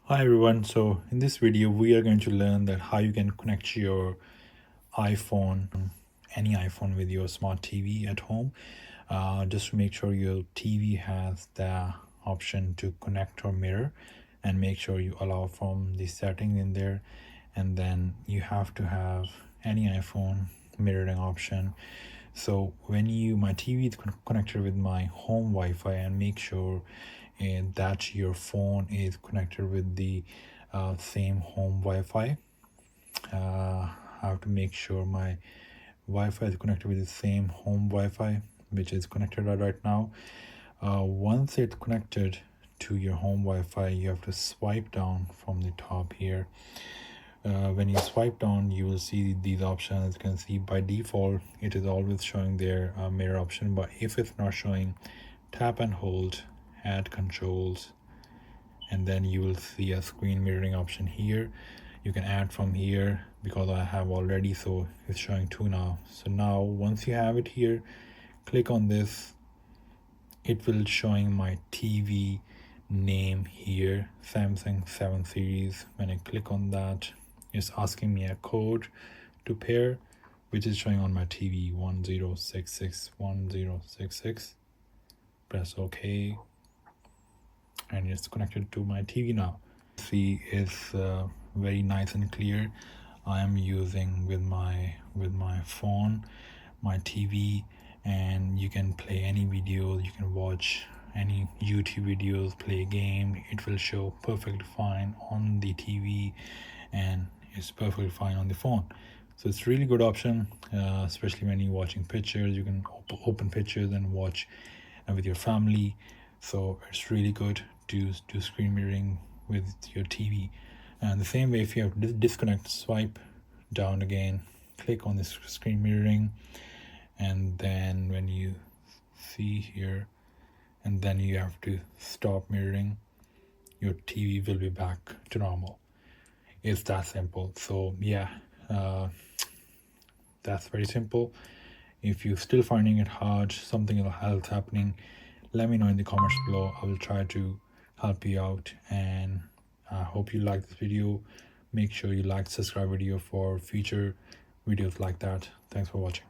Hi everyone, so in this video we are going to learn that how you can connect your iPhone, any iPhone with your smart TV at home, just to make sure your TV has the option to connect or mirror, and make sure you allow from the settings in there. And then you have to have any iPhone mirroring option. So when my TV is connected with my home Wi-Fi, and make sure that your phone is connected with the same home Wi-Fi. I have to make sure my Wi-Fi is connected with the same home Wi-Fi, which is connected right now. Once it's connected to your home Wi-Fi, you have to swipe down from the top here. When you swipe down, you will see these options. As you can see, by default it is always showing their mirror option, but if it's not showing, tap and hold, add controls, and then you will see a screen mirroring option here. You can add from here because I have already, so it's showing 2 now. So now once you have it here, click on this. It will showing my TV name here, Samsung 7 series. When I click on that, it's asking me a code to pair, which is showing on my TV, 10661066. Press OK, and it's connected to my TV now. See, it's very nice and clear. I am using with my phone my TV, and you can play any videos, you can watch any YouTube videos, play a game. It will show perfectly fine on the TV, and it's perfectly fine on the phone. So it's really good option, especially when you're watching pictures. You can open pictures and watch with your family. So it's really good to do screen mirroring with your TV. And the same way, if you have to disconnect, swipe down again, click on this screen mirroring, and then when you see here, and then you have to stop mirroring, your TV will be back to normal. It's that simple. So yeah, that's very simple. If you're still finding it hard, something else happening, let me know in the comments below. I will try to help you out, and I hope you like this video. Make sure you like, subscribe video for future videos like that. Thanks for watching.